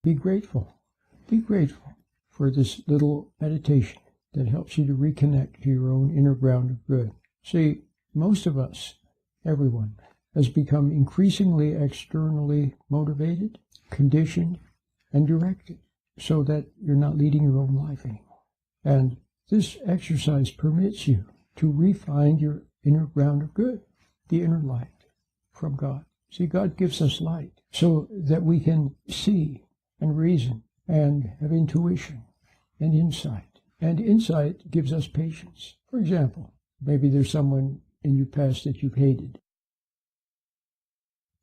be grateful. Be grateful for this little meditation that helps you to reconnect to your own inner ground of good. See, most of us, everyone, has become increasingly externally motivated, conditioned, and directed so that you're not leading your own life anymore. And this exercise permits you to refine your inner ground of good, the inner light from God. See, God gives us light so that we can see and reason and have intuition and insight. And insight gives us patience. For example, maybe there's someone in your past that you've hated.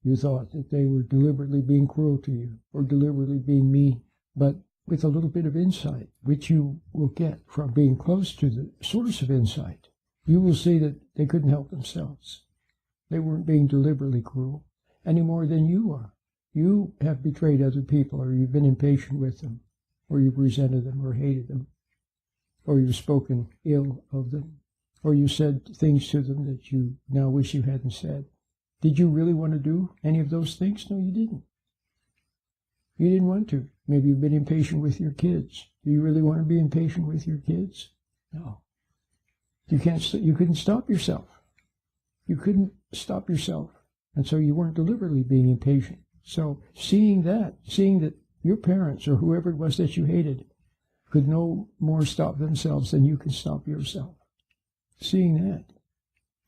You thought that they were deliberately being cruel to you or deliberately being mean, but with a little bit of insight, which you will get from being close to the source of insight, you will see that they couldn't help themselves. They weren't being deliberately cruel any more than you are. You have betrayed other people, or you've been impatient with them, or you've resented them or hated them, or you've spoken ill of them, or you said things to them that you now wish you hadn't said. Did you really want to do any of those things? No, you didn't. You didn't want to. Maybe you've been impatient with your kids. Do you really want to be impatient with your kids? No. You couldn't stop yourself. You couldn't stop yourself. And so you weren't deliberately being impatient. So seeing that your parents or whoever it was that you hated could no more stop themselves than you can stop yourself. Seeing that,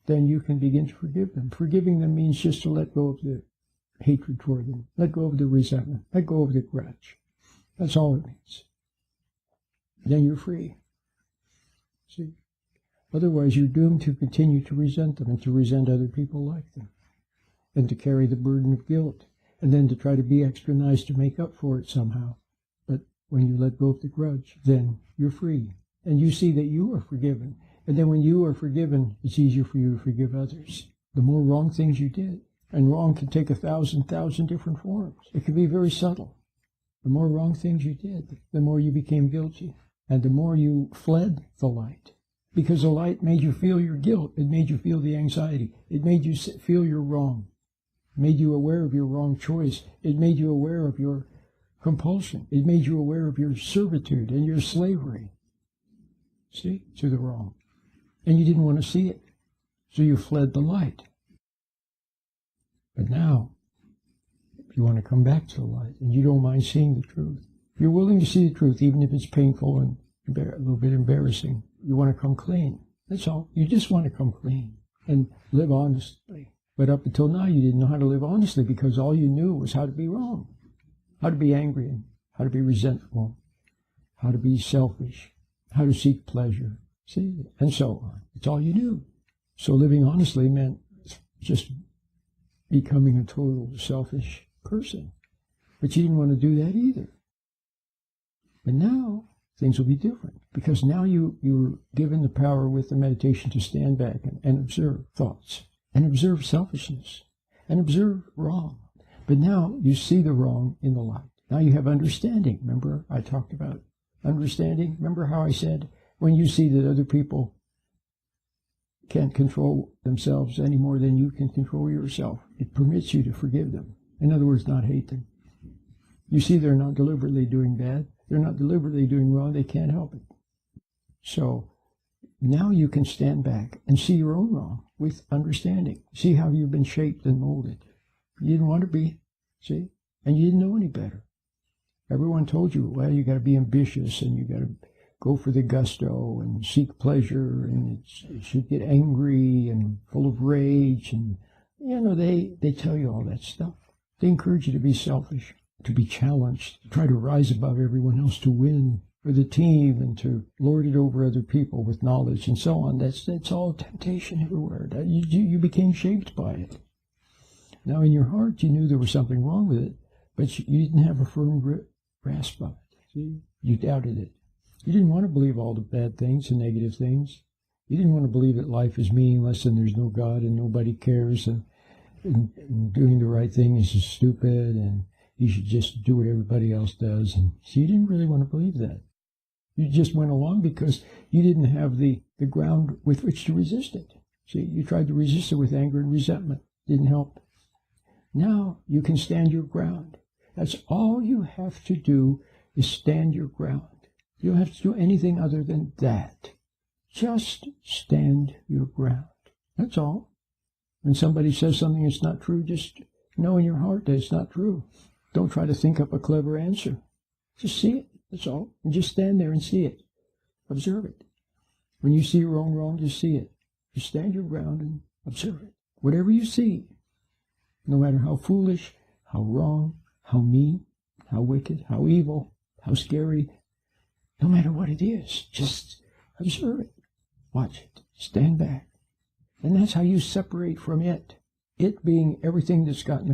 then you can begin to forgive them. Forgiving them means just to let go of the hatred toward them, let go of the resentment, let go of the grudge. That's all it means. Then you're free. See? Otherwise, you're doomed to continue to resent them and to resent other people like them, and to carry the burden of guilt, and then to try to be extra nice to make up for it somehow. But when you let go of the grudge, then you're free, and you see that you are forgiven. And then when you are forgiven, it's easier for you to forgive others. The more wrong things you did, and wrong can take 1,000 different forms. It can be very subtle. The more wrong things you did, the more you became guilty, and the more you fled the light. Because the light made you feel your guilt. It made you feel the anxiety. It made you feel you're wrong. It made you aware of your wrong choice. It made you aware of your compulsion. It made you aware of your servitude and your slavery. See? To the wrong. And you didn't want to see it. So you fled the light. But now, if you want to come back to the light, and you don't mind seeing the truth, you're willing to see the truth, even if it's painful and a little bit embarrassing. You want to come clean. That's all. You just want to come clean and live honestly. But up until now, you didn't know how to live honestly because all you knew was how to be wrong, how to be angry, and how to be resentful, how to be selfish, how to seek pleasure, see, and so on. It's all you knew. So living honestly meant just becoming a total selfish person. But you didn't want to do that either. But now, things will be different, because now you're given the power with the meditation to stand back and observe thoughts, and observe selfishness, and observe wrong. But now you see the wrong in the light. Now you have understanding. Remember, I talked about understanding? Remember how I said, when you see that other people can't control themselves any more than you can control yourself, it permits you to forgive them. In other words, not hate them. You see they're not deliberately doing bad. They're not deliberately doing wrong. They can't help it. So now you can stand back and see your own wrong with understanding. See how you've been shaped and molded. You didn't want to be, see? And you didn't know any better. Everyone told you, well, you got to be ambitious and you got to go for the gusto and seek pleasure, and it should get angry and full of rage. And, you know, they tell you all that stuff. They encourage you to be selfish, to be challenged, to try to rise above everyone else, to win for the team and to lord it over other people with knowledge and so on. That's all temptation everywhere. You became shaped by it. Now in your heart you knew there was something wrong with it, but you didn't have a firm grasp of it. See? You doubted it. You didn't want to believe all the bad things and negative things. You didn't want to believe that life is meaningless and there's no God and nobody cares and doing the right thing is just stupid and you should just do what everybody else does. And so you didn't really want to believe that. You just went along because you didn't have the ground with which to resist it. See, you tried to resist it with anger and resentment. Didn't help. Now you can stand your ground. That's all you have to do, is stand your ground. You don't have to do anything other than that. Just stand your ground. That's all. When somebody says something that's not true, just know in your heart that it's not true. Don't try to think up a clever answer. Just see it. That's all. And just stand there and see it. Observe it. When you see wrong, just see it. Just stand your ground and observe it. Whatever you see, no matter how foolish, how wrong, how mean, how wicked, how evil, how scary, no matter what it is, just observe it. Watch it. Stand back. And that's how you separate from it. It being everything that's gotten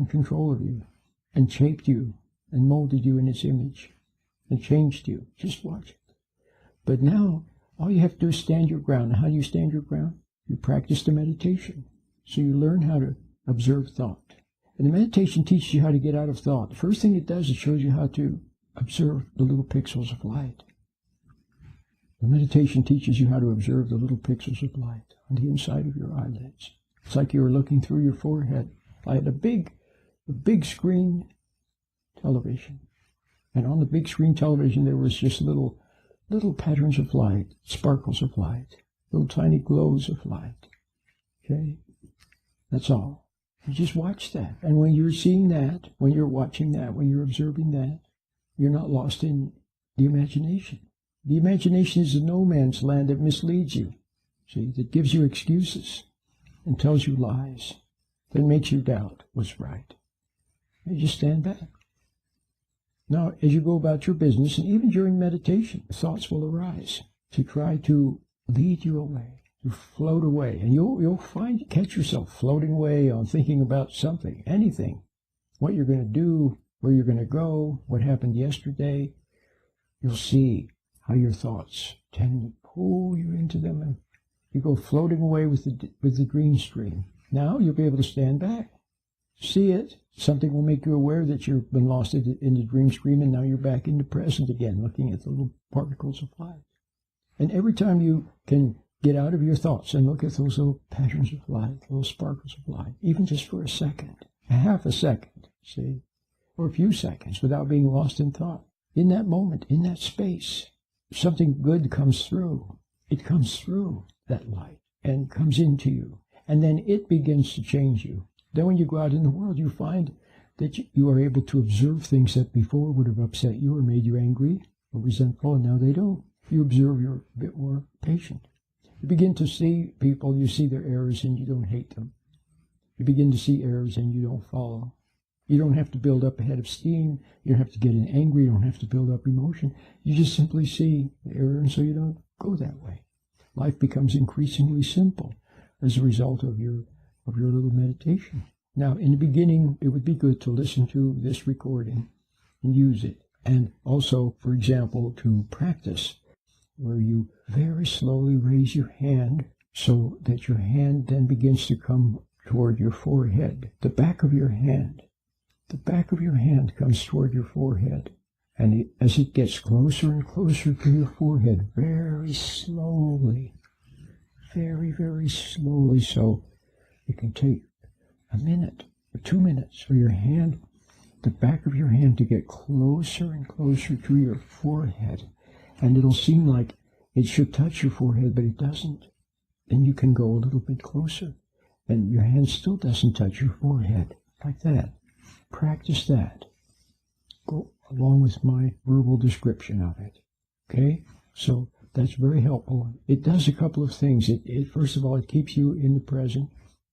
control of you and shaped you and molded you in its image and changed you. Just watch it. But now, all you have to do is stand your ground. How do you stand your ground? You practice the meditation. So you learn how to observe thought. And the meditation teaches you how to get out of thought. The first thing it does, it shows you how to observe the little pixels of light. The meditation teaches you how to observe the little pixels of light on the inside of your eyelids. It's like you were looking through your forehead. I had a big screen television. And on the big screen television, there was just little patterns of light, sparkles of light, little tiny glows of light. Okay? That's all. You just watch that. And when you're seeing that, when you're watching that, when you're observing that, you're not lost in the imagination. The imagination is a no man's land that misleads you, see, that gives you excuses and tells you lies, that makes you doubt what's right. You just stand back. Now, as you go about your business, and even during meditation, thoughts will arise to try to lead you away, to float away. And you'll catch yourself floating away on thinking about something, anything, what you're going to do, where you're going to go, what happened yesterday. You'll see how your thoughts tend to pull you into them, and you go floating away with the dream stream. Now you'll be able to stand back, see it. Something will make you aware that you've been lost in the dream stream, and now you're back in the present again, looking at the little particles of light. And every time you can get out of your thoughts and look at those little patterns of light, little sparkles of light, even just for a second, a half a second, see, or a few seconds without being lost in thought, in that moment, in that space, something good comes through. It comes through that light and comes into you. And then it begins to change you. Then when you go out in the world, you find that you are able to observe things that before would have upset you or made you angry or resentful, and now they don't. You observe, you're a bit more patient. You begin to see people, you see their errors, and you don't hate them. You begin to see errors, and you don't follow. You don't have to build up a head of steam. You don't have to get angry. You don't have to build up emotion. You just simply see the error, and so you don't go that way. Life becomes increasingly simple as a result of your little meditation. Now, in the beginning, it would be good to listen to this recording and use it. And also, for example, to practice, where you very slowly raise your hand so that your hand then begins to come toward your forehead. The back of your hand comes toward your forehead. And as it gets closer and closer to your forehead, very slowly, very, very slowly, so it can take a minute or 2 minutes for your hand, the back of your hand, to get closer and closer to your forehead. And it'll seem like it should touch your forehead, but it doesn't. Then you can go a little bit closer, and your hand still doesn't touch your forehead, like that. Practice that. Go along with my verbal description of it. Okay? So that's very helpful. It does a couple of things. First of all, it keeps you in the present.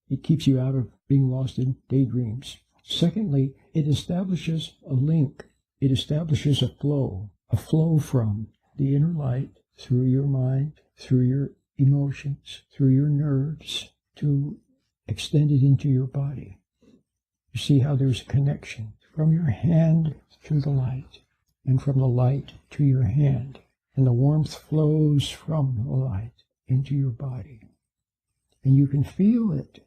It keeps you out of being lost in daydreams. Secondly, it establishes a link. It establishes a flow from the inner light through your mind, through your emotions, through your nerves, to extend it into your body. You see how there's a connection from your hand to the light, and from the light to your hand. And the warmth flows from the light into your body. And you can feel it.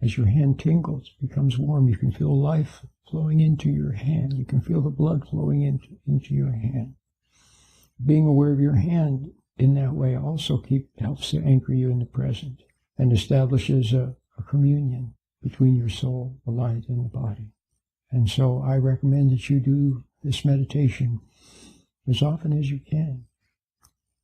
As your hand tingles, becomes warm, you can feel life flowing into your hand. You can feel the blood flowing into your hand. Being aware of your hand in that way also helps to anchor you in the present and establishes a communion between your soul, the light, and the body. And so I recommend that you do this meditation as often as you can.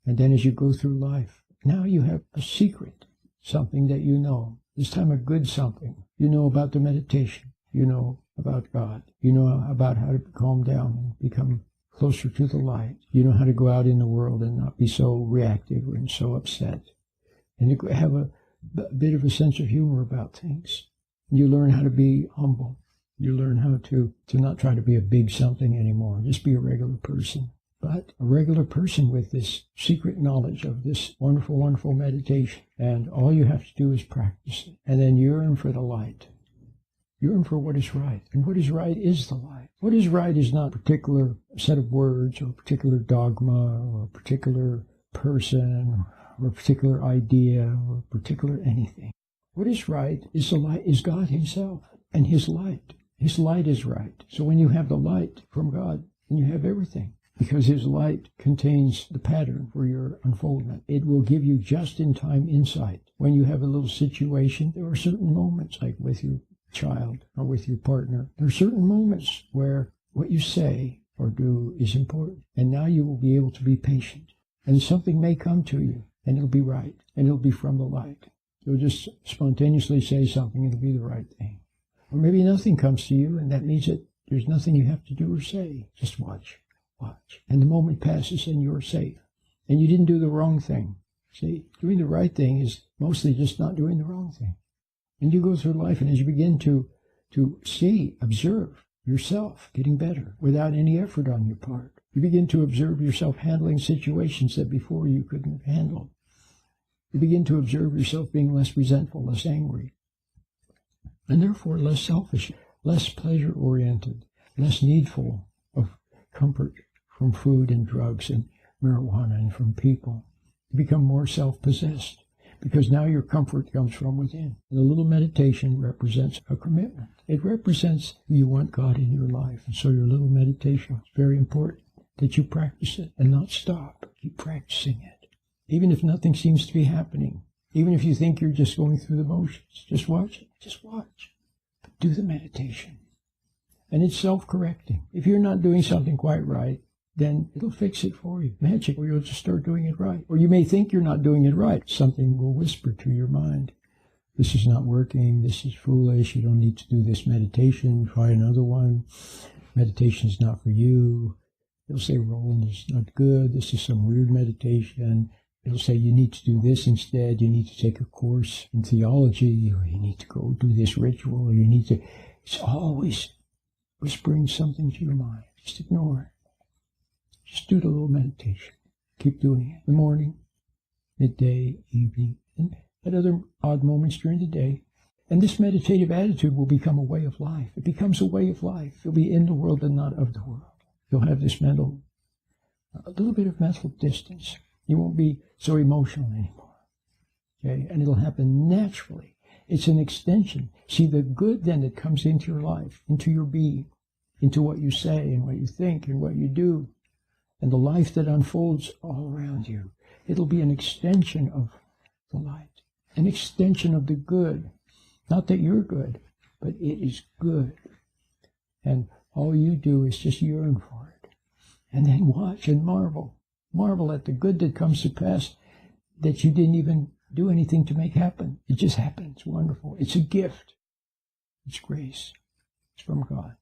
And then as you go through life, now you have a secret, something that you know. This time a good something. You know about the meditation. You know about God. You know about how to calm down and become closer to the light. You know how to go out in the world and not be so reactive and so upset. And you have a bit of a sense of humor about things. You learn how to be humble. You learn how to not try to be a big something anymore. Just be a regular person. But a regular person with this secret knowledge of this wonderful, wonderful meditation. And all you have to do is practice it. And then yearn for the light. Yearn for what is right. And what is right is the light. What is right is not a particular set of words or a particular dogma or a particular person or a particular idea or a particular anything. What is right is the light, is God himself and his light. His light is right. So when you have the light from God, then you have everything. Because his light contains the pattern for your unfoldment. It will give you just-in-time insight. When you have a little situation, there are certain moments, like with your child or with your partner, there are certain moments where what you say or do is important. And now you will be able to be patient. And something may come to you, and it'll be right, and it'll be from the light. You'll just spontaneously say something, it'll be the right thing. Or maybe nothing comes to you, and that means that there's nothing you have to do or say. Just watch. Watch. And the moment passes and you're safe. And you didn't do the wrong thing. See, doing the right thing is mostly just not doing the wrong thing. And you go through life, and as you begin to see, observe yourself getting better without any effort on your part, you begin to observe yourself handling situations that before you couldn't have handled. You begin to observe yourself being less resentful, less angry, and therefore less selfish, less pleasure-oriented, less needful of comfort from food and drugs and marijuana and from people. You become more self-possessed because now your comfort comes from within. And a little meditation represents a commitment. It represents you want God in your life. And so your little meditation is very important that you practice it and not stop. Keep practicing it. Even if nothing seems to be happening, even if you think you're just going through the motions, just watch it. Just watch. But do the meditation. And it's self-correcting. If you're not doing something quite right, then it'll fix it for you. Magic, or you'll just start doing it right. Or you may think you're not doing it right. Something will whisper to your mind, this is not working, this is foolish, you don't need to do this meditation, try another one. Meditation's not for you. It'll say, Roland, this is not good, this is some weird meditation. It'll say, you need to do this instead, you need to take a course in theology, or you need to go do this ritual, or you need to... It's always whispering something to your mind. Just ignore it. Just do the little meditation. Keep doing it in the morning, midday, evening, and at other odd moments during the day. And this meditative attitude will become a way of life. It becomes a way of life. You'll be in the world and not of the world. You'll have this a little bit of mental distance. You won't be so emotional anymore. Okay? And it'll happen naturally. It's an extension. See, the good then that comes into your life, into your being, into what you say and what you think and what you do, and the life that unfolds all around you. It'll be an extension of the light, an extension of the good. Not that you're good, but it is good. And all you do is just yearn for it. And then watch and marvel. Marvel at the good that comes to pass that you didn't even do anything to make happen. It just happens. Wonderful. It's a gift. It's grace. It's from God.